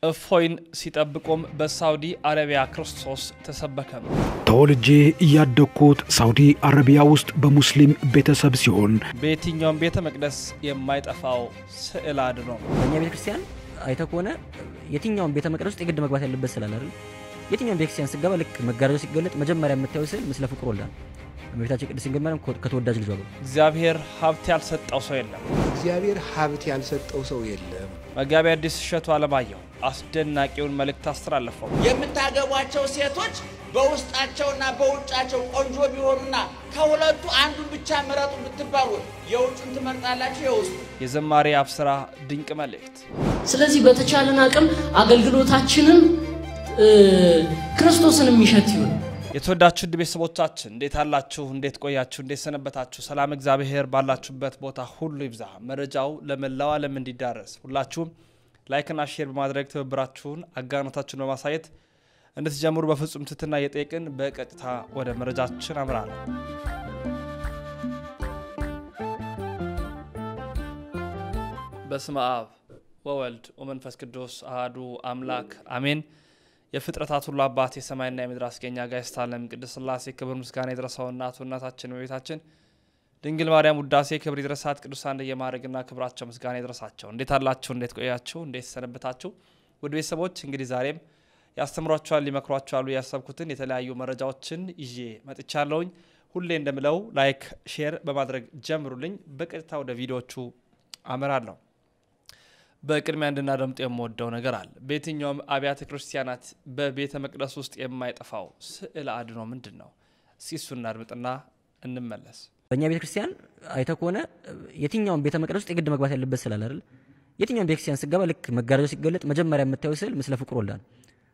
እፎይን ሲጠብቁም በሳውዲ አረቢያ ክርስቶስ ተሰበከ። ተወልጄ ያደኩት ሳውዲ አረቢያ ውስጥ በሙስሊም ቤተሰብ ሲሆን በየትኛውም ቤተ መቅደስ የማይጠፋው ስዕል አድኖ በእኛ ቤተክርስቲያን አይተኮነ የትኛውም ቤተ መቅደስ ውስጥ የግድ መግባት ያለበት ስላል አይደል? የትኛውም ቤተክርስቲያን ሲገባ ልክ መጋረጃው ሲገለጥ መጀመሪያ የምታየው ስዕል ምስለ ፍቅር ወልዳ እመቤታችን ቅድስት ድንግል ማርያም ከተወዳጅ ልጇ ጋር እግዚአብሔር ሀብት ያልሰጠው ሰው የለም። እግዚአብሔር ሀብት ያልሰጠው ሰው የለም። መጋቢ አዲስ እሸቱ አለማየሁ አስደናቂውን መልእክት አስተላልፈው የምታገቧቸው ሴቶች በውስጣቸውና በውጫቸው ቆንጆ ቢሆኑና ከሁለቱ አንዱን ብቻ ምረጡ ብትባሉ የውጭን ትመርጣላችሁ የውስጡ የዘማሪ አብስራ ድንቅ መልእክት። ስለዚህ በተቻለን አቅም አገልግሎታችንን ክርስቶስን የሚሸት ይሁን። የተወዳችሁ ቤተሰቦቻችን እንዴት አላችሁ? እንዴት ቆያችሁ? እንዴት ሰነበታችሁ? ሰላም እግዚአብሔር ባላችሁበት ቦታ ሁሉ ይብዛ። መረጃው ለመላው ዓለም እንዲዳረስ ሁላችሁም ላይክ እና ሼር በማድረግ ትብብራችሁን አጋርነታችሁን በማሳየት እንድትጀምሩ በፍጹም ትህትና እየጠየቅን በቀጥታ ወደ መረጃችን አምራለን። በስመ አብ ወወልድ ወመንፈስ ቅዱስ አሐዱ አምላክ አሜን። የፍጥረታት ሁሉ አባት የሰማይና የምድር አስገኛ ጋይስት ዓለም ቅድስት ሥላሴ ክብር ምስጋና ይድረሰውና እናታችን በቤታችን ድንግል ማርያም ውዳሴ ክብር ይድረሳት። ቅዱሳን እንደየማዕረግና ክብራቸው ምስጋና ይድረሳቸው። እንዴት አላችሁ? እንዴት ቆያችሁ? እንዴት ሰነበታችሁ? ውድ ቤተሰቦች እንግዲህ ዛሬም ያስተምሯችኋል ሊመክሯችኋል ያሰብኩትን የተለያዩ መረጃዎችን ይዤ መጥቻለሁኝ። ሁሌ እንደምለው ላይክ ሼር በማድረግ ጀምሩልኝ። በቀጥታ ወደ ቪዲዮቹ አመራለሁ። በቅድሚያ እንድናደምጥ የምወደው ነገር አለ። በየትኛውም አብያተ ክርስቲያናት በቤተ መቅደስ ውስጥ የማይጠፋው ስዕል አድኖ ምንድነው? እሱን እናድምጥና እንመለስ። በእኛ ቤተክርስቲያን አይተኮነ የትኛውም ቤተ መቅደስ ውስጥ የግድ መግባት ያለበት ስላል አይደል? የትኛውም ቤተክርስቲያን ሲገባ ልክ መጋረጃው ሲገለጥ መጀመሪያ የምታየው ስዕል ምስለ ፍቅር ወልዳ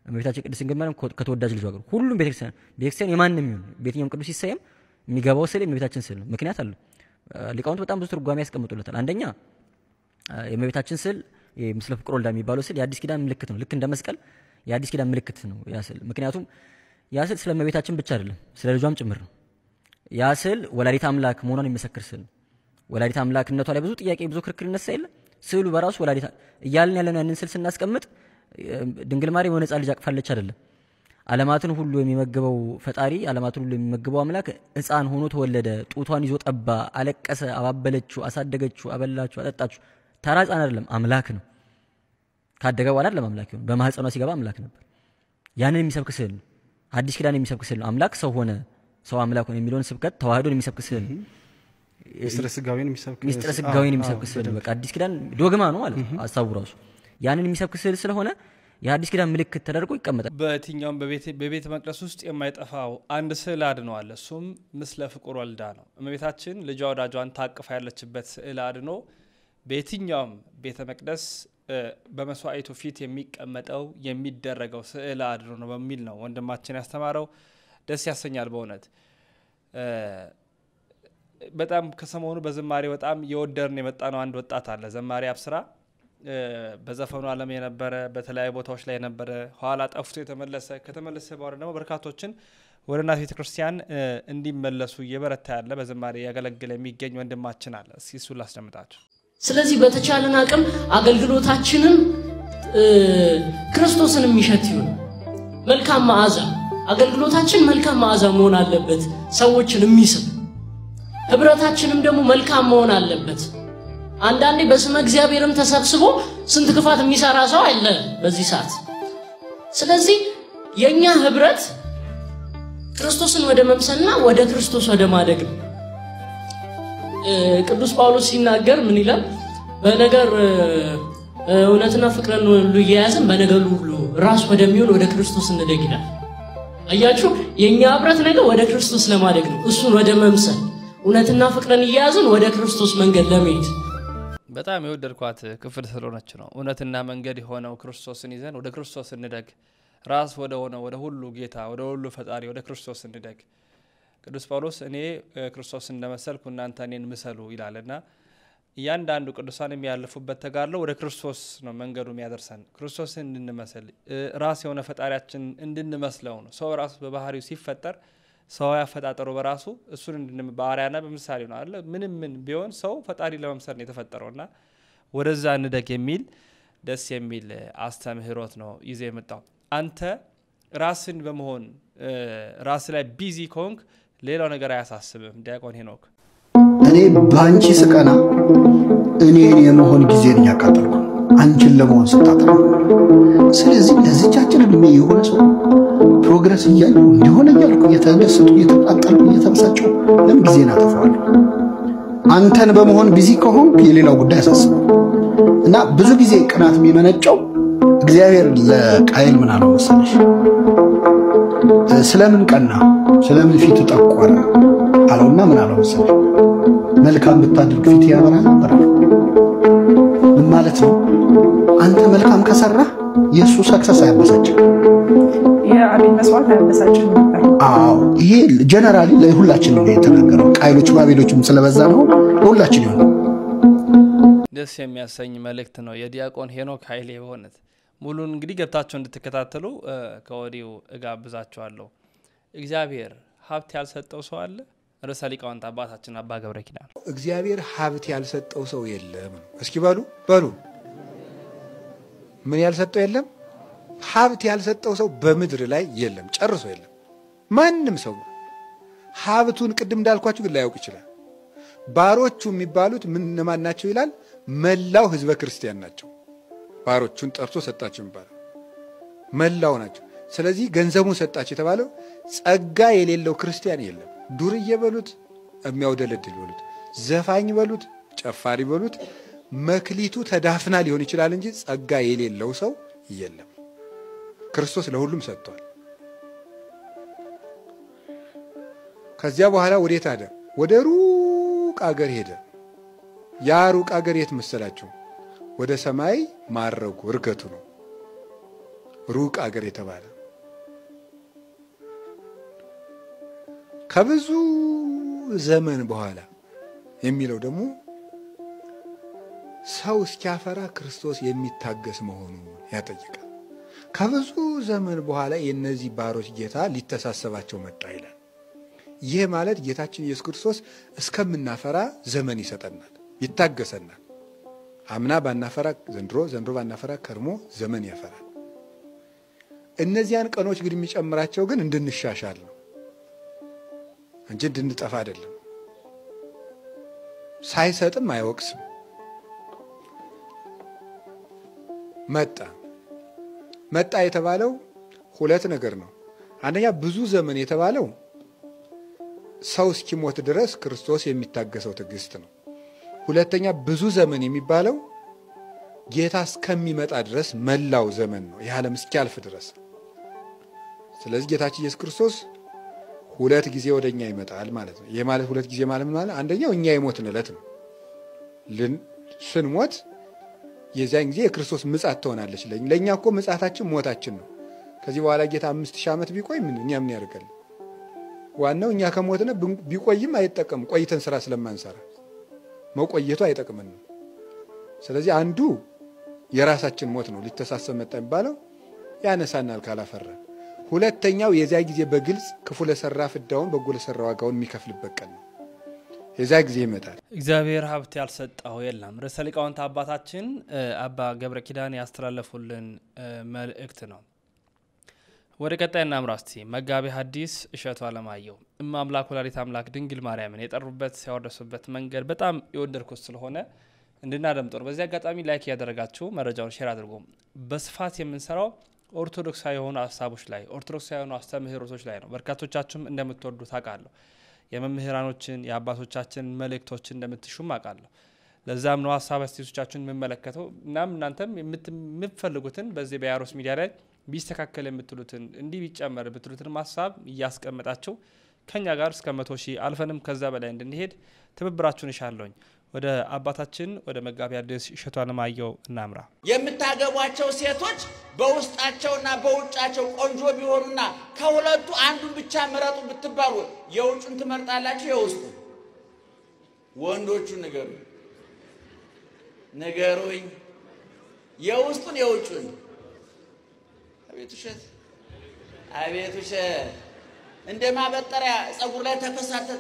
እመቤታችን ቅድስት ድንግል ማርያም ከተወዳጅ ልጇ ጋር ሁሉም ቤተክርስቲያን የማንንም ይሁን በየትኛውም ቅዱስ ሲሰየም የሚገባው ስዕል የእመቤታችን ስዕል ነው። ምክንያት አለው። ሊቃውንት በጣም ብዙ ትርጓሜ ያስቀምጡለታል። አንደኛ የእመቤታችን ስዕል ምስለ ፍቅር ወልዳ የሚባለው ስዕል የአዲስ ኪዳን ምልክት ነው። ልክ እንደ መስቀል የአዲስ ኪዳን ምልክት ነው ያ ስዕል። ምክንያቱም ያ ስዕል ስለ እመቤታችን ብቻ አይደለም ስለ ልጇም ጭምር ነው። ያ ስዕል ወላዲተ አምላክ መሆኗን የሚመሰክር ስዕል ነው። ወላዲተ አምላክነቷ ላይ ብዙ ጥያቄ ብዙ ክርክር ይነሳ የለ። ስዕሉ በራሱ ወላዲተ እያልን ያለነው ያንን ስዕል ስናስቀምጥ ድንግል ማርያም የሆነ ሕፃን ልጅ አቅፋለች አይደለም። ዓለማትን ሁሉ የሚመግበው ፈጣሪ ዓለማትን ሁሉ የሚመግበው አምላክ ሕፃን ሆኖ ተወለደ። ጡቷን ይዞ ጠባ፣ አለቀሰ፣ አባበለችው፣ አሳደገችው፣ አበላችው፣ አጠጣችው። ተራ ሕፃን አይደለም አምላክ ነው። ካደገ በኋላ አይደለም አምላክ ነው። በማህፀኗ ሲገባ አምላክ ነበር። ያንን የሚሰብክ ስዕል ነው። አዲስ ኪዳን የሚሰብክ ስዕል ነው። አምላክ ሰው ሆነ፣ ሰው አምላክ ሆነ የሚለውን ስብከት ተዋህዶን የሚሰብክ ስዕል ነው። ሚስጥረ ሥጋዌን የሚሰብክ ስዕል ነው። በቃ አዲስ ኪዳን ዶግማ ነው ማለት ነው ሐሳቡ ራሱ። ያንን የሚሰብክ ስዕል ስለሆነ የአዲስ ኪዳን ምልክት ተደርጎ ይቀመጣል። በየትኛውም በቤተ መቅደስ ውስጥ የማይጠፋው አንድ ስዕል አድኖ አለ። እሱም ምስለ ፍቅር ወልዳ ነው። እመቤታችን ልጇ ወዳጇን ታቅፋ ያለችበት ስዕል አድኖ በየትኛውም ቤተ መቅደስ በመስዋዕቱ ፊት የሚቀመጠው የሚደረገው ስዕል አድኖ ነው በሚል ነው ወንድማችን ያስተማረው። ደስ ያሰኛል በእውነት። በጣም ከሰሞኑ በዝማሬ በጣም የወደርን የመጣ ነው አንድ ወጣት አለ ዘማሪ አብስራ። በዘፈኑ ዓለም የነበረ በተለያዩ ቦታዎች ላይ የነበረ ኋላ ጠፍቶ ከተመለሰ በኋላ ደግሞ በርካቶችን ወደ እናት ቤተክርስቲያን እንዲመለሱ እየበረታ ያለ በዝማሬ ያገለግል የሚገኝ ወንድማችን አለ። እስኪ እሱን ላስደምጣችሁ። ስለዚህ በተቻለን አቅም አገልግሎታችንን ክርስቶስን የሚሸት ይሁን። መልካም መዓዛ አገልግሎታችን መልካም መዓዛ መሆን አለበት፣ ሰዎችን የሚስብ። ህብረታችንም ደግሞ መልካም መሆን አለበት። አንዳንዴ በስመ እግዚአብሔርም ተሰብስቦ ስንት ክፋት የሚሰራ ሰው አለ በዚህ ሰዓት። ስለዚህ የኛ ህብረት ክርስቶስን ወደ መምሰልና ወደ ክርስቶስ ወደ ማደግ ነው። ቅዱስ ጳውሎስ ሲናገር ምን ይላል? በነገር እውነትና ፍቅርን ሁሉ እየያዝን በነገር ሁሉ ራስ ወደሚሆን ወደ ክርስቶስ እንደግ ይላል። አያችሁ የኛ ህብረት ነገር ወደ ክርስቶስ ለማደግ ነው። እሱን ወደ መምሰል እውነትና ፍቅርን እየያዝን ወደ ክርስቶስ መንገድ ለመሄድ በጣም የወደድኳት ክፍል ስለሆነች ነው። እውነትና መንገድ የሆነው ክርስቶስን ይዘን ወደ ክርስቶስ እንደግ፣ ራስ ወደ ሆነው ወደ ሁሉ ጌታ ወደ ሁሉ ፈጣሪ ወደ ክርስቶስ እንደግ። ቅዱስ ጳውሎስ እኔ ክርስቶስን እንደመሰልኩ እናንተ እኔን ምሰሉ ይላልና እያንዳንዱ ቅዱሳን የሚያልፉበት ተጋድሎ ወደ ክርስቶስ ነው መንገዱ የሚያደርሰን። ክርስቶስን እንድንመስል ራስ የሆነ ፈጣሪያችን እንድንመስለው ነው። ሰው ራሱ በባህሪው ሲፈጠር ሰው ያፈጣጠሩ በራሱ እሱን እንድንባሪያና በምሳሌው ነው አይደል? ምንም ቢሆን ሰው ፈጣሪ ለመምሰል ነው የተፈጠረውና ወደዛ እንደግ የሚል ደስ የሚል አስተምህሮት ነው ይዘ የመጣው አንተ ራስን በመሆን ራስ ላይ ቢዚ ኮንክ ሌላው ነገር አያሳስብም ዲያቆን ሄኖክ እኔ ባንቺ ስቀና እኔን የመሆን ጊዜን ያቃጠልኩ አንቺን ለመሆን ስጣጣ ስለዚህ ለዚቻችን እድሜ የሆነ ሰው ፕሮግረስ እያዩ እንዲሆነ እያልኩ እየተደሰቱ እየተቃጠሉ እየተበሳጨው ለምን ጊዜን አጠፋዋለሁ አንተን በመሆን ቢዚ ከሆንክ የሌላው ጉዳይ ያሳስባል እና ብዙ ጊዜ ቅናት የሚመነጨው እግዚአብሔር ለቃየል ምን አለው መሰለሽ ስለምን ቀና ስለምን ፊት ተጠቆረ አለውና ምን አለው መሰለሽ መልካም ብታድርግ ፊት ያበራ ነበር ምን ማለት ነው አንተ መልካም ከሰራ የሱ ሰክሰስ አያበሳጭ የአቤል መስዋዕት አያበሳጭ ነበር አዎ ይሄ ጀነራሊ ለሁላችን ነው የተነገረው ቃይሎች ባቤሎችም ስለበዛ ነው ለሁላችን ይሆናል ደስ የሚያሰኝ መልእክት ነው የዲያቆን ሄኖክ ኃይሌ በእውነት ሙሉን እንግዲህ ገብታችሁ እንድትከታተሉ ከወዲው እጋብዛችኋለሁ እግዚአብሔር ሀብት ያልሰጠው ሰው አለ ርዕሰ ሊቃውንት አባታችን አባ ገብረ ኪዳን እግዚአብሔር ሀብት ያልሰጠው ሰው የለም እስኪ በሉ ምን ያልሰጠው የለም ሀብት ያልሰጠው ሰው በምድር ላይ የለም ጨርሶ የለም ማንንም ሰው ሀብቱን ቅድም እንዳልኳችሁ ግን ላያውቅ ይችላል ባሮቹ የሚባሉት ምን ማናቸው ይላል መላው ህዝበ ክርስቲያን ናቸው ባሮቹን ጠርቶ ሰጣቸው ይባላል መላው ናቸው ስለዚህ ገንዘቡን ሰጣቸው የተባለው ጸጋ የሌለው ክርስቲያን የለም ዱርዬ በሉት የሚያውደለድል በሉት ዘፋኝ በሉት ጨፋሪ በሉት መክሊቱ ተዳፍና ሊሆን ይችላል እንጂ ጸጋ የሌለው ሰው የለም ክርስቶስ ለሁሉም ሰጥቷል ከዚያ በኋላ ወዴት አደ ወደ ሩቅ አገር ሄደ ያ ሩቅ አገር የት መሰላችሁ ወደ ሰማይ ማረጉ እርገቱ ነው ሩቅ አገር የተባለ ከብዙ ዘመን በኋላ የሚለው ደግሞ ሰው እስኪያፈራ ክርስቶስ የሚታገስ መሆኑን ያጠይቃል ከብዙ ዘመን በኋላ የነዚህ ባሮች ጌታ ሊተሳሰባቸው መጣ ይላል ይሄ ማለት ጌታችን ኢየሱስ ክርስቶስ እስከምናፈራ ዘመን ይሰጠናል ይታገሰናል አምና ባናፈራ ዘንድሮ ባናፈራ ከርሞ ዘመን ያፈራል እነዚያን ቀኖች ግን የሚጨምራቸው ግን እንድንሻሻል ነው እንጂ እንድንጠፋ አይደለም ሳይሰጥም አይወቅስም መጣ የተባለው ሁለት ነገር ነው አንደኛ ብዙ ዘመን የተባለው ሰው እስኪሞት ድረስ ክርስቶስ የሚታገሰው ትዕግስት ነው ሁለተኛ ብዙ ዘመን የሚባለው ጌታ እስከሚመጣ ድረስ መላው ዘመን ነው የዓለም እስኪያልፍ ድረስ ስለዚህ ጌታችን ኢየሱስ ክርስቶስ ሁለት ጊዜ ወደኛ ይመጣል ማለት ነው ይሄ ማለት ሁለት ጊዜ ማለት ምን ማለት አንደኛው እኛ የሞትን ዕለት ነው ስንሞት የዛን ጊዜ የክርስቶስ ምጽአት ትሆናለች ለኛ እኮ ምጽአታችን ሞታችን ነው ከዚህ በኋላ ጌታ 5000 ዓመት ቢቆይ ምን ያደርጋል ዋናው እኛ ከሞትነ ቢቆይም አይጠቀም ቆይተን ስራ ስለማንሰራ መቆየቱ አይጠቅምንም ስለዚህ አንዱ የራሳችን ሞት ነው ሊተሳሰብ መጣ የሚባለው ያነሳናል ካላፈራ ሁለተኛው የዚያ ጊዜ በግልጽ ክፉ ለሰራ ፍዳውን በጎ ለሰራ ዋጋውን የሚከፍልበት ቀን ነው የዚያ ጊዜ ይመጣል እግዚአብሔር ሀብት ያልሰጠው የለም ርዕሰ ሊቃውንት አባታችን አባ ገብረ ኪዳን ያስተላለፉልን መልእክት ነው ወደ ቀጣይና አምራስቲ መጋቢ ሐዲስ እሸቱ አለማየሁ አምላክ ወላዲተ አምላክ ድንግል ማርያምን የጠሩበት ያወደሱበት መንገድ በጣም ይወደድኩት ስለሆነ እንድናደምጠው በዚህ አጋጣሚ ላይክ ያደረጋችሁ መረጃውን ሼር አድርጉ በስፋት የምንሰራው ኦርቶዶክሳዊ የሆኑ ሐሳቦች ላይ ኦርቶዶክሳዊ የሆኑ አስተምህሮቶች ላይ ነው በርካቶቻችሁም እንደምትወዱት አውቃለሁ የመምህራኖችን የአባቶቻችን መልእክቶችን እንደምትሹም አውቃለሁ ለዛም ነው ሐሳብ አስተያየቶቻችሁን መመለከተው እናም እናንተም የምትፈልጉትን በዚህ በያሮስ ሚዲያ ላይ ቢስተካከለ የምትሉትን እንዲህ ቢጨመር ብትሉትን ሐሳብ ያስቀምጣችሁ ከኛ ጋር እስከ 100,000 አልፈንም ከዛ በላይ እንድንሄድ ትብብራችሁን ይሻለኝ ወደ አባታችን ወደ መጋቢ ሐዲስ እሸቱ አለማየሁ እናምራ የምታገቧቸው ሴቶች በውስጣቸውና በውጫቸው ቆንጆ ቢሆኑና ከሁለቱ አንዱን ብቻ ምረጡ ብትባሉ የውጩን ትመርጣላችሁ የውስጡ ወንዶቹ ነገሩኝ የውስጡን የውጩን አቤቱሽ እንደማበጠሪያ ጸጉር ላይ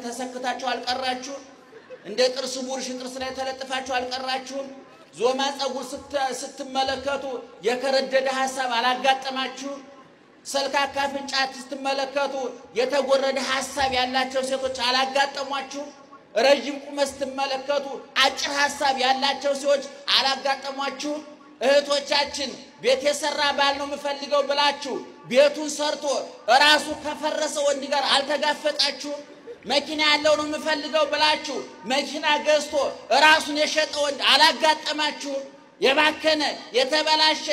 ተሰክታችሁ አልቀራችሁ እንደ ጥርስ ቡርሽ ጥርስ ላይ ተለጥፋችሁ አልቀራችሁ ዞማ ጸጉር ስትመለከቱ የከረደደ ሐሳብ አላጋጠማችሁ? ሰልካካ ፍንጫት ስትመለከቱ የተጎረደ ሐሳብ ያላቸው ሴቶች አላጋጠሟችሁ? ረጅም ቁመት ስትመለከቱ አጭር ሐሳብ ያላቸው ሰዎች አላጋጠሟችሁ? እህቶቻችን ቤት የሰራ ባል ነው የምፈልገው ብላችሁ ቤቱን ሰርቶ ራሱ ከፈረሰ ወንድ ጋር አልተጋፈጣችሁ? መኪና ያለው ነው የምፈልገው ብላችሁ መኪና ገዝቶ ራሱን የሸጠ ወንድ አላጋጠማችሁ? የባከነ የተበላሸ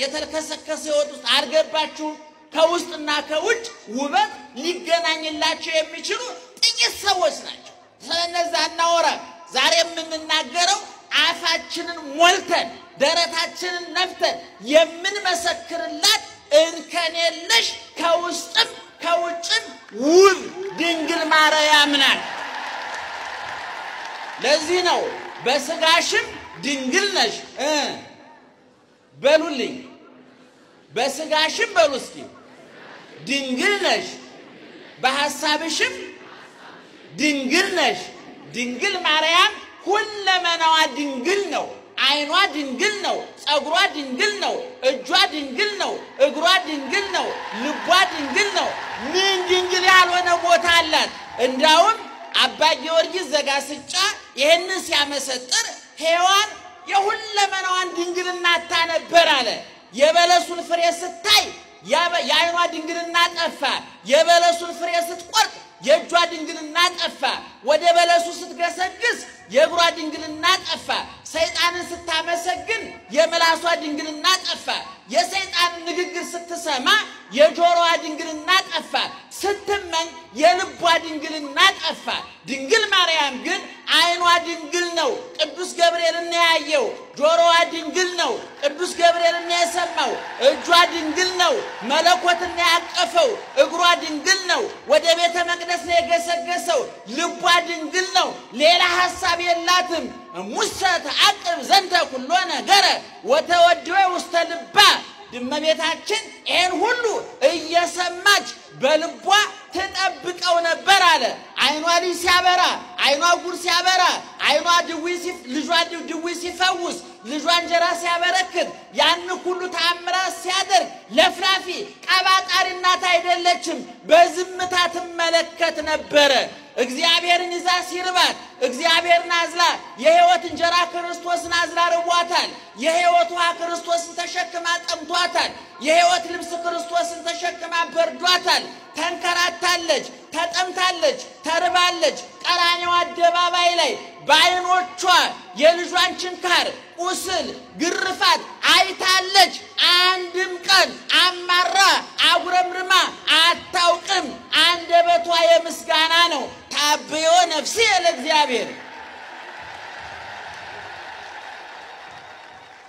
የተልከሰከሰ ሕይወት ውስጥ አልገባችሁ? ከውስጥና ከውጭ ውበት ሊገናኝላቸው የሚችሉ ጥቂት ሰዎች ናቸው። ስለነዛ እናወራም። ዛሬ የምንናገረው አፋችንን ሞልተን ደረታችንን ነፍተን የምንመሰክርላት እንከን የለሽ ከውስጥም ከውጭም ውብ ድንግል ማርያም ናት። ለዚህ ነው በስጋሽም ድንግል ነሽ በሉልኝ። በስጋሽም በሉ እስኪ ድንግል ነሽ፣ በሐሳብሽም ድንግል ነሽ። ድንግል ማርያም ሁለመናዋ ድንግል ነው። አይኗ ድንግል ነው፣ ጸጉሯ ድንግል ነው፣ እጇ ድንግል ነው፣ እግሯ ድንግል ነው፣ ልቧ ድንግል ነው። ምን ድንግል ያልሆነ ቦታ አላት? እንዳውም አባ ጊዮርጊስ ዘጋስጫ ይሄንን ሲያመሰጥር ሔዋን የሁለመናዋን ድንግልና ታነበር አለ። የበለሱን ፍሬ ስታይ የአይኗ ድንግልና ጠፋ። የበለሱን ፍሬ ስትቆርጥ የእጇ ድንግልና ጠፋ። ወደ በለሱ ስትገሰግስ የእግሯ ድንግልና ጠፋ። ሰይጣንን ስታመሰግን የምላሷ ድንግልና ጠፋ። የሰይጣን ንግግር ስትሰማ የጆሮዋ ድንግልና ጠፋ። ስትመኝ የልቧ ድንግልና ጠፋ። ድንግል ማርያም ግን አይኗ ድንግል ነው፣ ቅዱስ ገብርኤልን ያየው። ጆሮዋ ድንግል ነው፣ ቅዱስ ገብርኤልን የሰማው። እጇ ድንግል ነው፣ መለኮትን ያቀፈው። እግሯ ድንግል ነው፣ ወደ ቤተ መቅደስ ነው የገሰገሰው። ልቧ ድንግል ነው፣ ሌላ ሐሳብ የላትም። ሙሰ ተዓቅብ ዘንተ ኩሎ ነገረ ወተወድወ ውስተ ልባ። እመቤታችን ይሄን ሁሉ እየሰማች በልቧ ተጠብቀው ነበር አለ። አይኗ ልጅ ሲያበራ፣ አይኗ ጉር ሲያበራ፣ አይኗ ልጇ ድዊ ሲፈውስ፣ ልጇ እንጀራ ሲያበረክት፣ ያን ሁሉ ተአምራት ሲያደርግ ለፍላፊ ቀባጣሪ እናት አይደለችም። በዝምታ ትመለከት ነበረ። እግዚአብሔርን ይዛ ሲርባት እግዚአብሔርን አዝላ የሕይወት እንጀራ ክርስቶስን አዝላ ርቧታል። የሕይወት ውሃ ክርስቶስን ተሸክማ ጠምቷታል። የሕይወት ልብስ ክርስቶስን ተሸክማ በርዷታል። ተንከራታለች፣ ተጠምታለች፣ ተርባለች። ቀራንዮ አደባባይ ላይ በዓይኖቿ የልጇን ችንካር፣ ቁስል፣ ግርፋት አይታለች። አንድም ቀን አማራ አጉረምርማ አታውቅም። አንደበቷ የምስጋና ነው። ታብዮ ነፍሴ ለእግዚአብሔር፣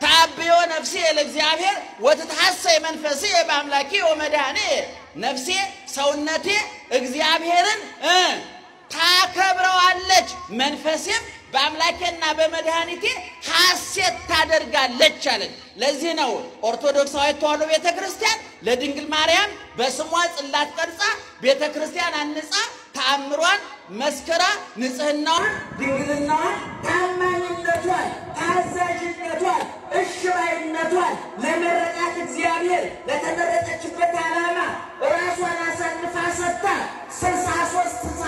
ታብዮ ነፍሴ ለእግዚአብሔር ወትትሐሰይ መንፈሴ በአምላኬ ወመድኃኔ። ነፍሴ ሰውነቴ እግዚአብሔርን ታከብረዋለች፣ መንፈሴም በአምላኬና በመድኃኒቴ ሐሴት ታደርጋለች አለች። ለዚህ ነው ኦርቶዶክሳዊት ተዋሕዶ ቤተክርስቲያን ለድንግል ማርያም በስሟ ጽላት ቀርጻ ቤተክርስቲያን አንጻ ተአምሯን መስከራ ንጽህናዋን፣ ድንግልናዋን፣ ታማኝነቷን፣ ታዛዥነቷን፣ እሽባይነቷን ለመረጣት እግዚአብሔር ለተመረጠችበት ዓላማ ራሷን አሳልፋ ሰጥታ 63-64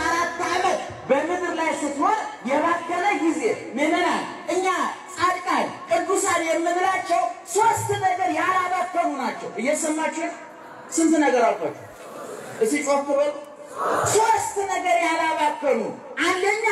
ዓመት በምድር ላይ ስትኖር የባከነ ጊዜ ምዕመናን እኛ ጻድቃን ቅዱሳን የምንላቸው 3 ነገር ያላባከኑ ናቸው። እየሰማችሁ ስንት ነገር አልኳችሁ? እስቲ ጮክ በሉ። 3 ነገር ያላባከኑ። አንደኛ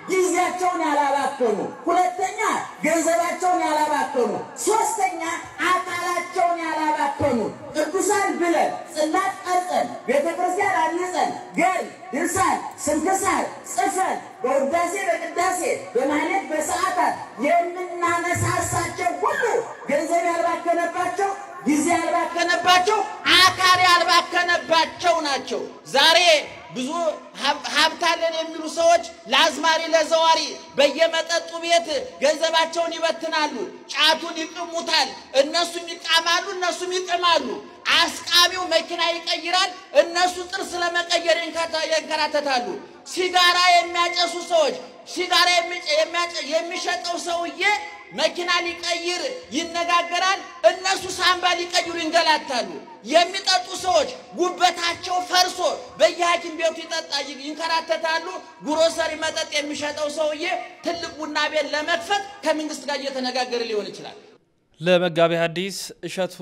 ጊዜያቸውን ያላባከኑ፣ ሁለተኛ ገንዘባቸውን ያላባከኑ፣ ሶስተኛ አካላቸውን ያላባከኑ። ቅዱሳን ብለን ጽላት ቀርጸን ቤተክርስቲያን አንጸን ገል ድርሳን ስንክሳር ጽፈን በውዳሴ በቅዳሴ በማህሌት በሰዓታት የምናነሳሳቸው ሁሉ ገንዘብ ያልባከነባቸው፣ ጊዜ ያልባከነባቸው፣ አካል ያልባከነባቸው ናቸው። ዛሬ ብዙ ሀብታለን የሚሉ ሰዎች ለአዝማሪ ለዘዋሪ በየመጠጡ ቤት ገንዘባቸውን ይበትናሉ፣ ጫቱን ይቅሙታል። እነሱም ይቃማሉ፣ እነሱም ይቅማሉ። አስቃሚው መኪና ይቀይራል፣ እነሱ ጥርስ ለመቀየር ይንከራተታሉ። ሲጋራ የሚያጨሱ ሰዎች፣ ሲጋራ የሚሸጠው ሰውዬ መኪና ሊቀይር ይነጋገራል እነሱ ሳምባ ሊቀይሩ ይንገላታሉ የሚጠጡ ሰዎች ጉበታቸው ፈርሶ በየሐኪም ቤቱ ይንከራተታሉ ግሮሰሪ መጠጥ የሚሸጠው ሰውዬ ትልቅ ቡና ቤት ለመክፈት ከመንግስት ጋር እየተነጋገረ ሊሆን ይችላል ለመጋቢ ሐዲስ እሸቱ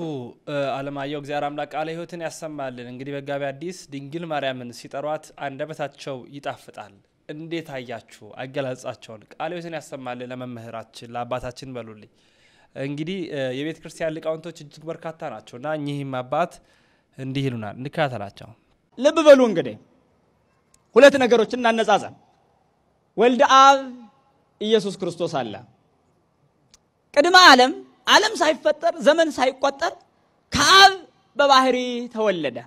ዓለማየሁ እግዚአብሔር አምላክ ቃለ ሕይወትን ያሰማልን እንግዲህ መጋቢ ሐዲስ ድንግል ማርያምን ሲጠሯት አንደበታቸው ይጣፍጣል እንዴት አያችሁ አገላጻቸውን ቃለ ሕይወትን ያሰማልን ለመምህራችን ለአባታችን በሉልኝ እንግዲህ የቤተ ክርስቲያን ሊቃውንቶች እጅግ በርካታ ናቸውና እኚህም አባት እንዲህ ይሉናል እንካተላቸው ልብ በሉ እንግዲህ ሁለት ነገሮችን እናነጻጸር ወልደ አብ ኢየሱስ ክርስቶስ አለ ቅድመ ዓለም ሳይፈጠር ዘመን ሳይቆጠር ከአብ በባህሪ ተወለደ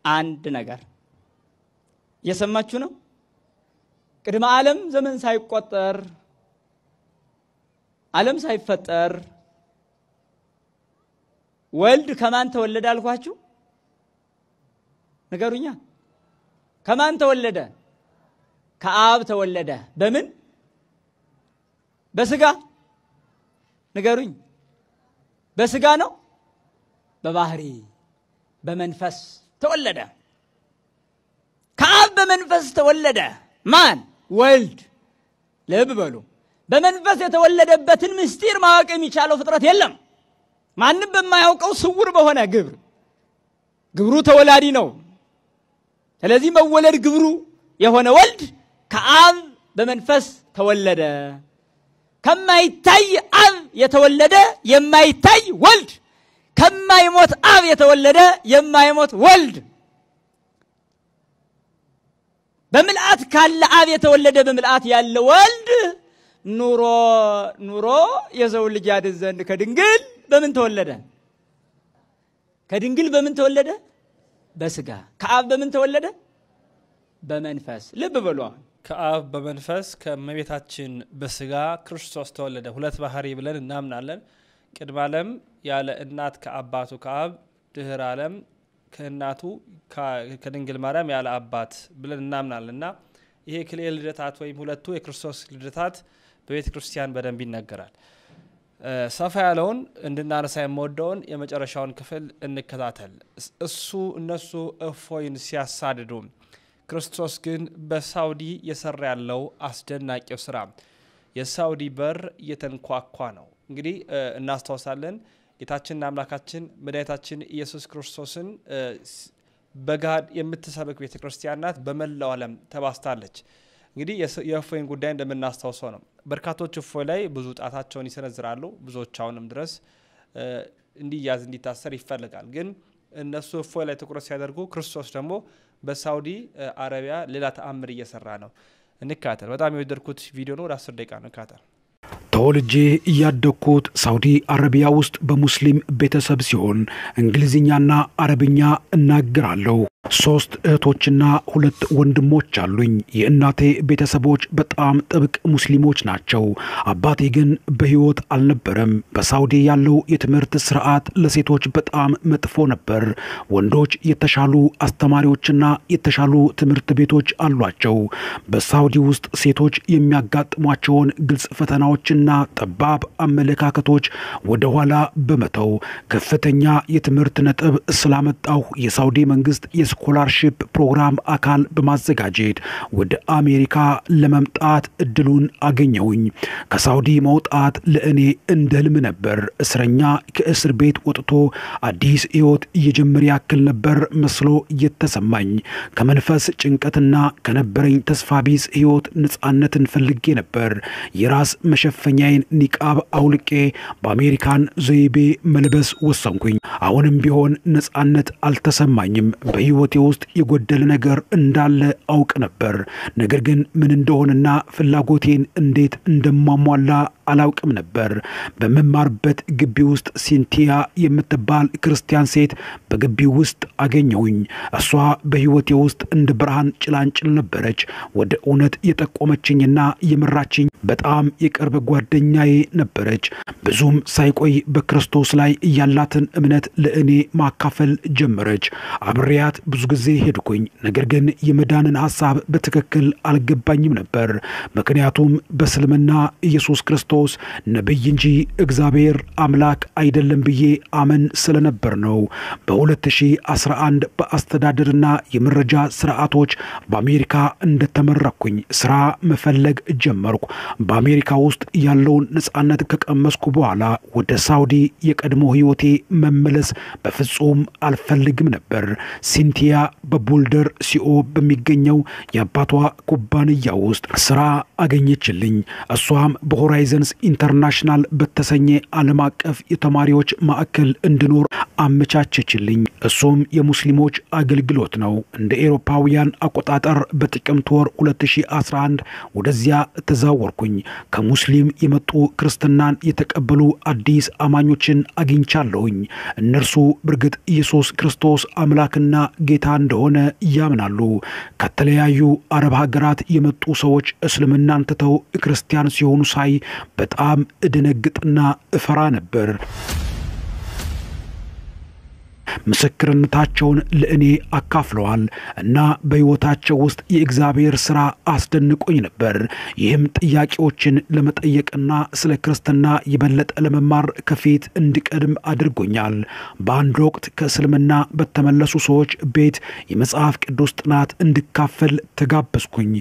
አንድ ነገር የሰማችሁ ነው ቅድመ ዓለም ዘመን ሳይቆጠር ዓለም ሳይፈጠር ወልድ ከማን ተወለደ አልኳችሁ ነገሩኛ ከማን ተወለደ ከአብ ተወለደ በምን በስጋ ነገሩኝ በስጋ ነው በባህሪ በመንፈስ ተወለደ ከአብ በመንፈስ ተወለደ ማን ወልድ ልብ በሉ በመንፈስ የተወለደበትን ምስጢር ማወቅ የሚቻለው ፍጥረት የለም ማንንም በማያውቀው ስውር በሆነ ግብሩ ተወላዲ ነው ስለዚህ መወለድ ግብሩ የሆነ ወልድ ከአብ በመንፈስ ተወለደ ከማይታይ አብ የተወለደ የማይታይ ወልድ ከማይሞት አብ የተወለደ የማይሞት ወልድ በመልአት ካለ አብ የተወለደ በመልአት ያለ ወልድ ኑሮ የሰው ልጅ ያድን ዘንድ ከድንግል በምን ተወለደ ከድንግል በምን ተወለደ በስጋ ከአብ በምን ተወለደ በመንፈስ ልብ በሉ ከአብ በመንፈስ ከመቤታችን በስጋ ክርስቶስ ተወለደ ሁለት ባህሪ ብለን እናምናለን ቅድመ ዓለም ያለ እናት ከአባቱ ከአብ ድህረ ዓለም ከእናቱ ከድንግል ማርያም ያለ አባት ብለን እናምናለንና ይሄ ክልኤ ልደታት ወይም ሁለቱ የክርስቶስ ልደታት በቤተ ክርስቲያን በደንብ ይነገራል ሰፋ ያለውን እንድናነሳ የምወደውን የመጨረሻውን ክፍል እንከታተል እነሱ እፎይን ሲያሳድዱ ክርስቶስ ግን በሳውዲ የሰራ ያለው አስደናቂው ስራ የሳውዲ በር እየተንኳኳ ነው እንግዲህ እናስተዋሳለን ጌታችንና አምላካችን መድኃኒታችን ኢየሱስ ክርስቶስን በጋድ የምትሰብክ ቤተ ክርስቲያን ናት በመላው ዓለም ተባስታለች እንግዲህ የእፎይን ጉዳይ እንደምናስተዋሰው ነው በርካቶች እፎይ ላይ ብዙ ጣታቸውን ይሰነዝራሉ ብዙዎቻውንም ድረስ እንዲያዝ እንዲታሰር ይፈልጋል ግን እነሱ እፎይ ላይ ትኩረት ሲያደርጉ ክርስቶስ ደግሞ በሳውዲ አረቢያ ሌላ ተአምር እየሰራ ነው እንካተል በጣም የወደድኩት ቪዲዮ ነው ወደ 10 ደቂቃ እንካተል ተወልጄ ያደኩት ሳውዲ አረቢያ ውስጥ በሙስሊም ቤተሰብ ሲሆን እንግሊዝኛና አረብኛ እናገራለሁ 3 እህቶችና 2 ወንድሞች አሉኝ የእናቴ ቤተሰቦች በጣም ጥብቅ ሙስሊሞች ናቸው አባቴ ግን በህይወት አልነበረም በሳውዲ ያለው የትምህርት ስርዓት ለሴቶች በጣም መጥፎ ነበር ወንዶች የተሻሉ አስተማሪዎችና የተሻሉ ትምህርት ቤቶች አሏቸው በሳውዲ ውስጥ ሴቶች የሚያጋጥሟቸውን ግልጽ ፈተናዎችና ጠባብ አመለካከቶች ወደ ኋላ በመተው ከፍተኛ የትምህርት ነጥብ ስላመጣው የሳውዲ መንግስት ስኮላርሺፕ ፕሮግራም አካል በማዘጋጀት ወደ አሜሪካ ለመምጣት እድሉን አገኘሁኝ ከሳውዲ መውጣት ለእኔ እንደልም ነበር እስረኛ ከእስር ቤት ወጥቶ አዲስ ህይወት እየጀመረ ያክል ነበር መስሎ የተሰማኝ ከመንፈስ ጭንቀትና ከነበረኝ ተስፋ ቢስ ህይወት ነፃነትን ፈልጌ ነበር የራስ መሸፈኛዬን ኒቃብ አውልቄ በአሜሪካን ዘይቤ መልበስ ወሰንኩኝ አሁንም ቢሆን ነፃነት አልተሰማኝም በህይወቴ ውስጥ የጎደለ ነገር እንዳለ አውቅ ነበር ነገር ግን ምን እንደሆነና ፍላጎቴን እንዴት እንደማሟላ አላውቅም ነበር በመማርበት ግቢ ውስጥ ሲንቲያ የምትባል ክርስቲያን ሴት በግቢው ውስጥ አገኘሁኝ እሷ በህይወቴ ውስጥ እንደ ብርሃን ጭላንጭል ነበረች ወደ እውነት የጠቆመችኝና የመራችኝ በጣም የቅርብ ጓደኛዬ ነበረች ብዙም ሳይቆይ በክርስቶስ ላይ ያላትን እምነት ለእኔ ማካፈል ጀመረች አብሪያት ብዙ ጊዜ ሄድኩኝ ነገር ግን የመዳንን ሐሳብ በትክክል አልገባኝም ነበር ምክንያቱም በእስልምና ኢየሱስ ክርስቶስ ክርስቶስ ነብይ እንጂ እግዚአብሔር አምላክ አይደለም ብዬ አመን ስለነበር ነው። በ2011 በአስተዳደርና የመረጃ ስርዓቶች በአሜሪካ እንደተመረኩኝ ስራ መፈለግ ጀመርኩ። በአሜሪካ ውስጥ ያለውን ነጻነት ከቀመስኩ በኋላ ወደ ሳውዲ የቀድሞ ህይወቴ መመለስ በፍጹም አልፈልግም ነበር። ሲንቲያ በቡልደር ሲኦ በሚገኘው የአባቷ ኩባንያ ውስጥ ስራ አገኘችልኝ። እሷም በሆራይዘንስ ኢንተርናሽናል በተሰኘ ዓለም አቀፍ የተማሪዎች ማዕከል እንድኖር አመቻቸችልኝ። እሱም የሙስሊሞች አገልግሎት ነው። እንደ ኤሮፓውያን አቆጣጠር በጥቅምት ወር 2011 ወደዚያ ተዛወርኩኝ። ከሙስሊም የመጡ ክርስትናን የተቀበሉ አዲስ አማኞችን አግኝቻለሁኝ። እነርሱ በርግጥ ኢየሱስ ክርስቶስ አምላክና ጌታ እንደሆነ ያምናሉ። ከተለያዩ አረብ ሀገራት የመጡ ሰዎች እስልምናን ትተው ክርስቲያን ሲሆኑ ሳይ በጣም እደነግጥና እፈራ ነበር። ምስክርነታቸውን ለእኔ አካፍለዋል እና በሕይወታቸው ውስጥ የእግዚአብሔር ሥራ አስደንቆኝ ነበር። ይህም ጥያቄዎችን ለመጠየቅና ስለ ክርስትና የበለጠ ለመማር ከፊት እንድቀድም አድርጎኛል። በአንድ ወቅት ከእስልምና በተመለሱ ሰዎች ቤት የመጽሐፍ ቅዱስ ጥናት እንድካፈል ተጋበዝኩኝ።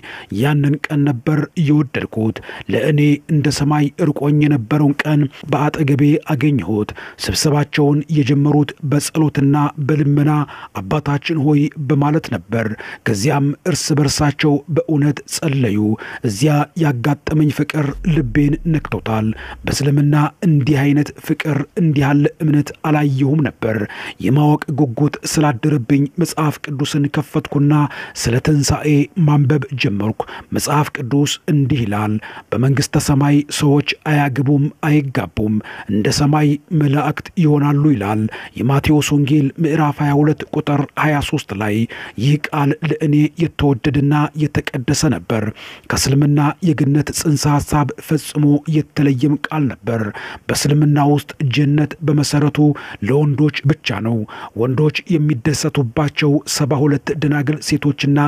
ያንን ቀን ነበር የወደድኩት። ለእኔ እንደ ሰማይ ርቆኝ የነበረውን ቀን በአጠገቤ አገኘሁት። ስብሰባቸውን የጀመሩት በጸሎት እና በልመና አባታችን ሆይ በማለት ነበር። ከዚያም እርስ በርሳቸው በእውነት ጸለዩ። እዚያ ያጋጠመኝ ፍቅር ልቤን ነክቶታል። በእስልምና እንዲህ አይነት ፍቅር፣ እንዲህ ያለ እምነት አላየሁም ነበር። የማወቅ ጉጉት ስላደረብኝ መጽሐፍ ቅዱስን ከፈትኩና ስለ ትንሣኤ ማንበብ ጀመርኩ። መጽሐፍ ቅዱስ እንዲህ ይላል፣ በመንግሥተ ሰማይ ሰዎች አያገቡም አይጋቡም፣ እንደ ሰማይ መላእክት ይሆናሉ ይላል። የማቴዎስ ወንጌል ምዕራፍ 22 ቁጥር 23 ላይ ይህ ቃል ለእኔ የተወደደና የተቀደሰ ነበር። ከእስልምና የገነት ጽንሰ ሐሳብ ፈጽሞ የተለየም ቃል ነበር። በእስልምና ውስጥ ጀነት በመሰረቱ ለወንዶች ብቻ ነው። ወንዶች የሚደሰቱባቸው 72 ደናግል ሴቶችና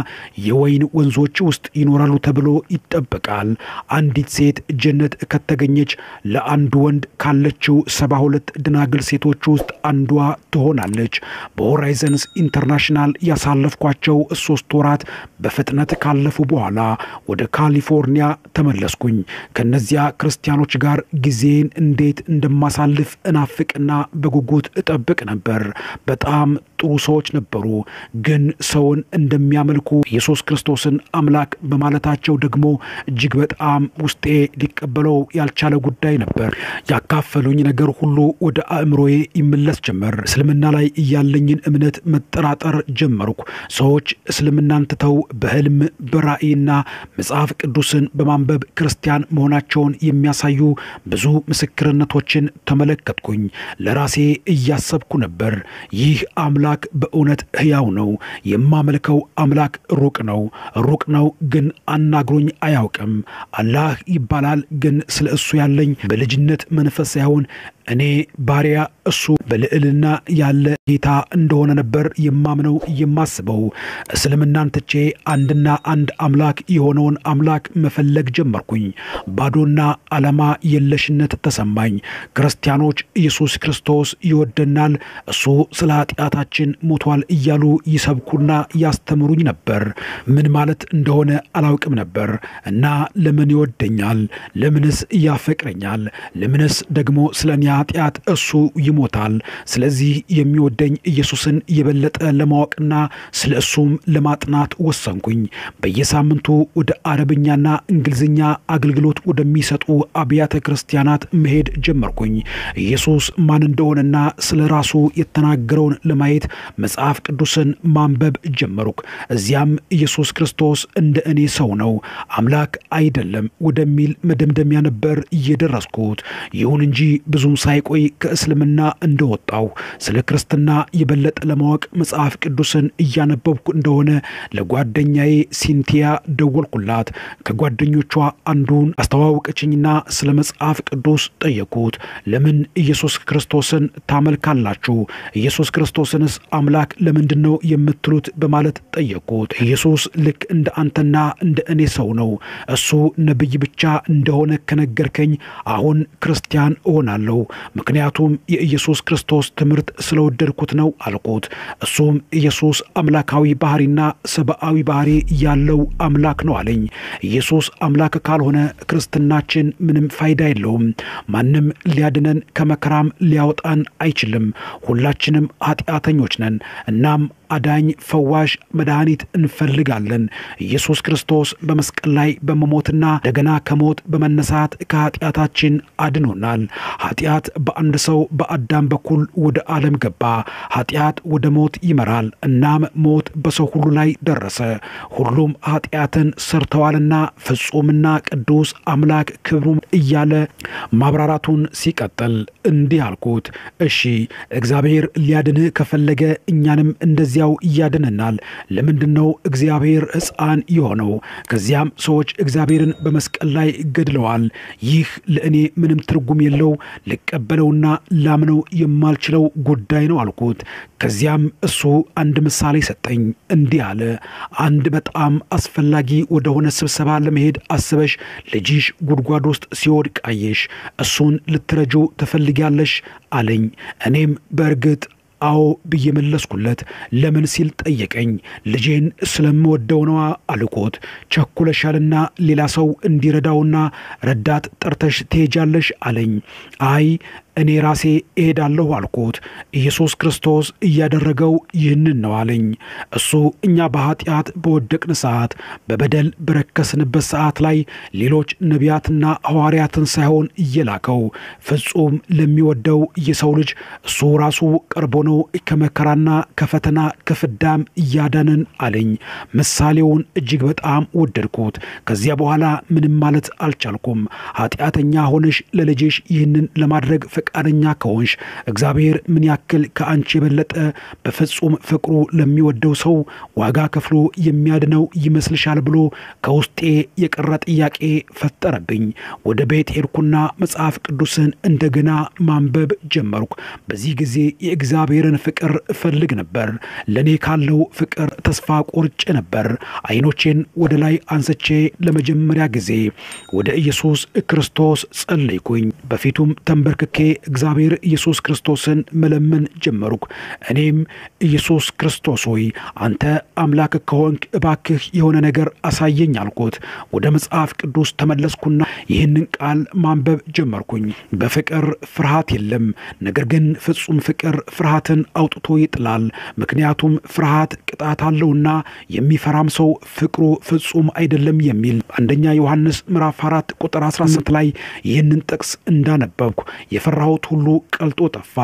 የወይን ወንዞች ውስጥ ይኖራሉ ተብሎ ይጠበቃል። አንዲት ሴት ጀነት ከተገኘች ለአንድ ወንድ ካለችው 72 ደናግል ሴቶች ውስጥ አንዷ ትሆናለች። በሆራይዘንስ ኢንተርናሽናል ያሳለፍኳቸው 3 ወራት በፍጥነት ካለፉ በኋላ ወደ ካሊፎርኒያ ተመለስኩኝ። ከነዚያ ክርስቲያኖች ጋር ጊዜን እንዴት እንደማሳልፍ እናፍቅና በጉጉት እጠብቅ ነበር። በጣም ጥሩ ሰዎች ነበሩ፣ ግን ሰውን እንደሚያመልኩ ኢየሱስ ክርስቶስን አምላክ በማለታቸው ደግሞ እጅግ በጣም ውስጤ ሊቀበለው ያልቻለ ጉዳይ ነበር። ያካፈሉኝ ነገር ሁሉ ወደ አእምሮዬ ይመለስ ጀመር። እስልምና ላይ ያለኝን እምነት መጠራጠር ጀመርኩ። ሰዎች እስልምናን ትተው በህልም በራእይና መጽሐፍ ቅዱስን በማንበብ ክርስቲያን መሆናቸውን የሚያሳዩ ብዙ ምስክርነቶችን ተመለከትኩኝ። ለራሴ እያሰብኩ ነበር፣ ይህ አምላክ በእውነት ሕያው ነው። የማመልከው አምላክ ሩቅ ነው ግን አናግሮኝ አያውቅም። አላህ ይባላል፣ ግን ስለ እሱ ያለኝ በልጅነት መንፈስ ሳይሆን እኔ ባሪያ እሱ በልዕልና ያለ ጌታ እንደሆነ ነበር የማምነው የማስበው። እስልምናን ትቼ አንድና አንድ አምላክ የሆነውን አምላክ መፈለግ ጀመርኩኝ። ባዶና ዓላማ የለሽነት ተሰማኝ። ክርስቲያኖች ኢየሱስ ክርስቶስ ይወደናል፣ እሱ ስለ ኃጢአታችን ሞቷል እያሉ ይሰብኩና ያስተምሩኝ ነበር። ምን ማለት እንደሆነ አላውቅም ነበር እና ለምን ይወደኛል? ለምንስ ያፈቅረኛል? ለምንስ ደግሞ ስለኔ ኃጢአት እሱ ይሞታል? ስለዚህ የሚወደኝ ኢየሱስን የበለጠ ለማወቅና ስለ እሱም ለማጥናት ወሰንኩኝ። በየሳምንቱ ወደ አረብኛና እንግሊዝኛ አገልግሎት ወደሚሰጡ አብያተ ክርስቲያናት መሄድ ጀመርኩኝ። ኢየሱስ ማን እንደሆነና ስለ ራሱ የተናገረውን ለማየት መጽሐፍ ቅዱስን ማንበብ ጀመርኩ። እዚያም ኢየሱስ ክርስቶስ እንደ እኔ ሰው ነው፣ አምላክ አይደለም ወደሚል መደምደሚያ ነበር እየደረስኩት። ይሁን እንጂ ብዙም ሳይቆይ ከእስልምና እንደወጣው ስለ ክርስትና የበለጠ ለማወቅ መጽሐፍ ቅዱስን እያነበብኩ እንደሆነ ለጓደኛዬ ሲንቲያ ደወልኩላት። ከጓደኞቿ አንዱን አስተዋወቀችኝና ስለ መጽሐፍ ቅዱስ ጠየቁት። ለምን ኢየሱስ ክርስቶስን ታመልካላችሁ? ኢየሱስ ክርስቶስንስ አምላክ ለምንድነው የምትሉት? በማለት ጠየቁት። ኢየሱስ ልክ እንደ አንተና እንደ እኔ ሰው ነው። እሱ ነብይ ብቻ እንደሆነ ከነገርከኝ አሁን ክርስቲያን እሆናለሁ። ምክንያቱም የኢየሱስ ክርስቶስ ትምህርት ስለወደድኩት ነው አልኩት። እሱም ኢየሱስ አምላካዊ ባህሪና ሰብአዊ ባህሪ ያለው አምላክ ነው አለኝ። ኢየሱስ አምላክ ካልሆነ ክርስትናችን ምንም ፋይዳ የለውም። ማንም ሊያድነን ከመከራም ሊያወጣን አይችልም። ሁላችንም ኃጢአተኞች ነን። እናም አዳኝ ፈዋሽ መድኃኒት እንፈልጋለን። ኢየሱስ ክርስቶስ በመስቀል ላይ በመሞትና እንደገና ከሞት በመነሳት ከኃጢአታችን አድኖናል። ኃጢአት በአንድ ሰው በአዳም በኩል ወደ ዓለም ገባ። ኃጢአት ወደ ሞት ይመራል። እናም ሞት በሰው ሁሉ ላይ ደረሰ። ሁሉም ኃጢአትን ሰርተዋልና ፍጹምና ቅዱስ አምላክ ክብሩም እያለ ማብራራቱን ሲቀጥል እንዲህ አልኩት፣ እሺ እግዚአብሔር ሊያድንህ ከፈለገ እኛንም እንደዚያው ያድነናል። ለምንድነው እግዚአብሔር ሕፃን የሆነው? ከዚያም ሰዎች እግዚአብሔርን በመስቀል ላይ ገድለዋል። ይህ ለእኔ ምንም ትርጉም የለው፣ ልቀበለውና ላምነው የማልችለው ጉዳይ ነው አልኩት። ከዚያም እሱ አንድ ምሳሌ ሰጠኝ። እንዲህ አለ፣ አንድ በጣም አስፈላጊ ወደሆነ ስብሰባ ለመሄድ አስበሽ ልጅሽ ጉድጓድ ውስጥ ሲወድቅ አየሽ። እሱን ልትረጁ ትፈልጊያለሽ አለኝ። እኔም በእርግጥ አዎ ብዬ መለስኩለት። ለምን ሲል ጠየቀኝ። ልጄን ስለምወደው ነው አልኩት። ቸኩለሻልና ሌላ ሰው እንዲረዳውና ረዳት ጠርተሽ ትሄጃለሽ አለኝ። አይ እኔ ራሴ እሄዳለሁ አልኩት። ኢየሱስ ክርስቶስ እያደረገው ይህንን ነው አለኝ። እሱ እኛ በኃጢአት በወደቅን ሰዓት፣ በበደል በረከስንበት ሰዓት ላይ ሌሎች ነቢያትና ሐዋርያትን ሳይሆን እየላከው ፍጹም ለሚወደው የሰው ልጅ እሱ ራሱ ቀርቦ ነው ከመከራና ከፈተና ከፍዳም እያዳነን አለኝ። ምሳሌውን እጅግ በጣም ወደድኩት። ከዚያ በኋላ ምንም ማለት አልቻልኩም። ኃጢአተኛ ሆነሽ ለልጅሽ ይህንን ለማድረግ ፈቃደኛ ከሆንሽ እግዚአብሔር ምን ያክል ከአንቺ የበለጠ በፍጹም ፍቅሩ ለሚወደው ሰው ዋጋ ከፍሎ የሚያድነው ይመስልሻል ብሎ ከውስጤ የቀረ ጥያቄ ፈጠረብኝ። ወደ ቤት ሄድኩና መጽሐፍ ቅዱስን እንደገና ማንበብ ጀመርኩ። በዚህ ጊዜ የእግዚአብሔርን ፍቅር እፈልግ ነበር። ለኔ ካለው ፍቅር ተስፋ ቆርጬ ነበር። አይኖቼን ወደ ላይ አንስቼ ለመጀመሪያ ጊዜ ወደ ኢየሱስ ክርስቶስ ጸለይኩኝ። በፊቱም ተንበርክኬ እግዚአብሔር ኢየሱስ ክርስቶስን መለመን ጀመርኩ። እኔም ኢየሱስ ክርስቶስ ሆይ አንተ አምላክ ከሆንክ እባክህ የሆነ ነገር አሳየኝ አልኩት። ወደ መጽሐፍ ቅዱስ ተመለስኩና ይህንን ቃል ማንበብ ጀመርኩኝ። በፍቅር ፍርሃት የለም፣ ነገር ግን ፍጹም ፍቅር ፍርሃትን አውጥቶ ይጥላል። ምክንያቱም ፍርሃት ቅጣት አለውና የሚፈራም ሰው ፍቅሩ ፍጹም አይደለም የሚል አንደኛ ዮሐንስ ምዕራፍ 4 ቁጥር 18 ላይ ይህንን ጥቅስ እንዳነበብኩ የፈራሁት ሁሉ ቀልጦ ጠፋ።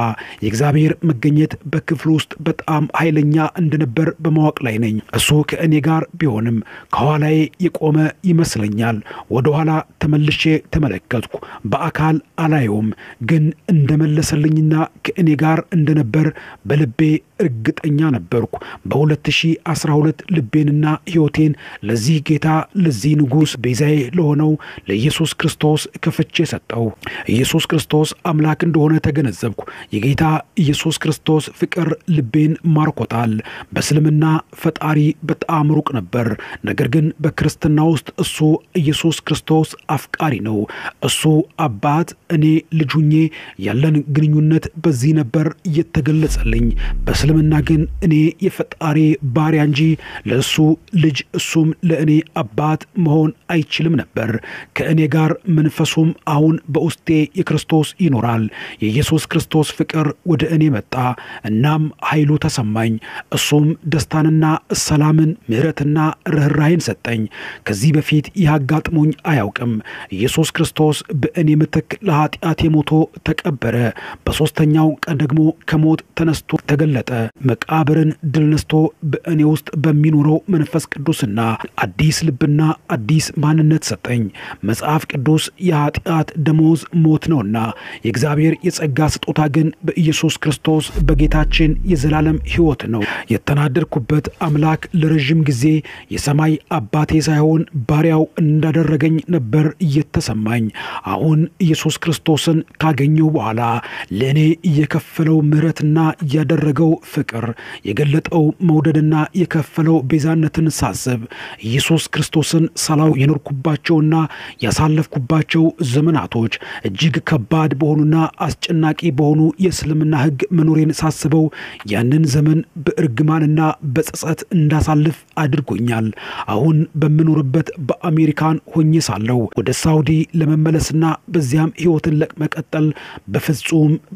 የእግዚአብሔር መገኘት በክፍሉ ውስጥ በጣም ኃይለኛ እንደነበር በማወቅ ላይ ነኝ። እሱ ከእኔ ጋር ቢሆንም ከኋላዬ የቆመ ይመስለኛል። ወደ ኋላ ተመልሼ ተመለከትኩ። በአካል አላየውም፣ ግን እንደመለሰልኝና ከእኔ ጋር እንደነበር በልቤ እርግጠኛ ነበርኩ። በ2012 ልቤንና ሕይወቴን ለዚህ ጌታ ለዚህ ንጉሥ ቤዛዬ ለሆነው ለኢየሱስ ክርስቶስ ከፍቼ ሰጠው። ኢየሱስ ክርስቶስ አምላክ እንደሆነ ተገነዘብኩ። የጌታ ኢየሱስ ክርስቶስ ፍቅር ልቤን ማርኮታል። በእስልምና ፈጣሪ በጣም ሩቅ ነበር፣ ነገር ግን በክርስትና ውስጥ እሱ ኢየሱስ ክርስቶስ አፍቃሪ ነው። እሱ አባት፣ እኔ ልጅ ሆኜ ያለን ግንኙነት በዚህ ነበር እየተገለጸልኝ። በእስልምና ግን እኔ የፈጣሪ ባሪያ እንጂ ለእሱ ልጅ እሱም ለእኔ አባት መሆን አይችልም ነበር። ከእኔ ጋር መንፈሱም አሁን በውስጤ የክርስቶስ ይኖራል። የኢየሱስ ክርስቶስ ፍቅር ወደ እኔ መጣ። እናም ኃይሉ ተሰማኝ። እሱም ደስታንና ሰላምን፣ ምሕረትና ርኅራኄን ሰጠኝ። ከዚህ በፊት ያጋጥሞኝ አያውቅም። ኢየሱስ ክርስቶስ በእኔ ምትክ ለኃጢአቴ ሞቶ ተቀበረ። በሦስተኛው ቀን ደግሞ ከሞት ተነስቶ ተገለጠ። መቃብርን ድል ነስቶ በእኔ ውስጥ በሚኖረው መንፈስ ቅዱስና አዲስ ልብና አዲስ ማንነት ሰጠኝ። መጽሐፍ ቅዱስ የኃጢአት ደሞዝ ሞት ነውና የእግዚአብሔር የጸጋ ስጦታ ግን በኢየሱስ ክርስቶስ በጌታችን የዘላለም ሕይወት ነው። የተናደድኩበት አምላክ ለረጅም ጊዜ የሰማይ አባቴ ሳይሆን ባሪያው እንዳደረገኝ ነበር እየተሰማኝ። አሁን ኢየሱስ ክርስቶስን ካገኘው በኋላ ለኔ የከፈለው ምሕረትና ያደረገው ፍቅር የገለጠው መውደድና የከፈለው ቤዛነትን ሳስብ ኢየሱስ ክርስቶስን ሳላው የኖርኩባቸውና ያሳለፍኩባቸው ዘመናቶች እጅግ ከባድ በሆኑና አስጨናቂ በሆኑ የእስልምና ሕግ መኖሬን ሳስበው ያንን ዘመን በእርግማንና በጸጸት እንዳሳልፍ አድርጎኛል። አሁን በመኖርበት በአሜሪካን ሆኜ ሳለሁ ወደ ሳውዲ ለመመለስና በዚያም ሕይወትን ለመቀጠል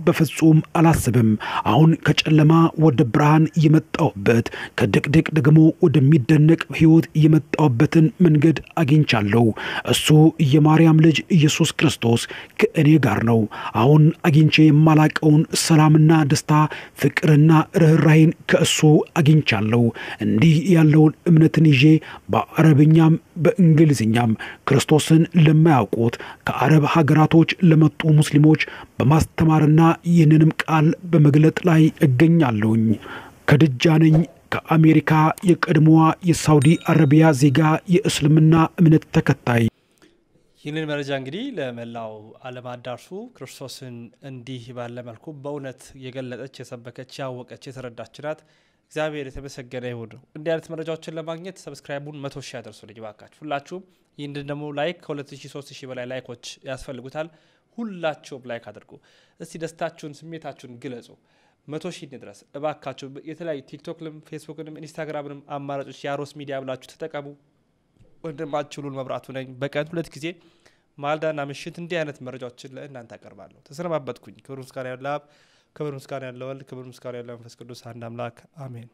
በፍጹም አላስብም። አሁን ከጨለማ ወደ ብርሃን የመጣሁበት ከድቅድቅ ደግሞ ወደሚደነቅ ሕይወት የመጣሁበትን መንገድ አግኝቻለሁ። እሱ የማርያም ልጅ ኢየሱስ ክርስቶስ ከእኔ ጋር ነው። አሁን አግኝቼ የማላቀውን ሰላምና ደስታ ፍቅርና ርህራሄን ከእሱ አግኝቻለሁ። እንዲህ ያለውን እምነትን ይዤ በአረብኛም በእንግሊዝኛም ክርስቶስን ለማያውቁት ከአረብ ሀገራቶች ለመጡ ሙስሊሞች በማስተማርና ይህንንም ቃል በመግለጥ ላይ እገኛለሁኝ። ከድጃ ነኝ ከአሜሪካ የቀድሞዋ የሳውዲ አረቢያ ዜጋ የእስልምና እምነት ተከታይ። ይህንን መረጃ እንግዲህ ለመላው ዓለም አዳርሱ። ክርስቶስን እንዲህ ባለ መልኩ በእውነት የገለጠች የሰበከች ያወቀች የተረዳች ናት። እግዚአብሔር የተመሰገነ ይሁን። እንዲህ አይነት መረጃዎችን ለማግኘት ሰብስክራይቡን 100 ሺህ ያደርሱልኝ ባካችሁ ሁላችሁም። ይህንን ደግሞ ላይክ ከ2000 3000 በላይ ላይኮች ያስፈልጉታል። ሁላችሁም ላይክ አድርጉ። እስቲ ደስታችሁን ስሜታችሁን ግለጹ። 100 ሺህ ድረስ እባካችሁ። የተለያዩ ቲክቶክንም ፌስቡክንም ኢንስታግራምንም አማራጮች ያሮስ ሚዲያ ብላችሁ ተጠቀሙ። ወንድማችሁ ሉል መብራቱ ነኝ። በቀን 2 ጊዜ ማልዳና ምሽት እንዲህ አይነት መረጃዎችን ለእናንተ አቀርባለሁ። ተሰነባበትኩኝ። ክብር ምስጋና ያለው አብ፣ ክብር ምስጋና ያለው ወልድ፣ ክብር ምስጋና ያለው መንፈስ ቅዱስ አንድ አምላክ አሜን።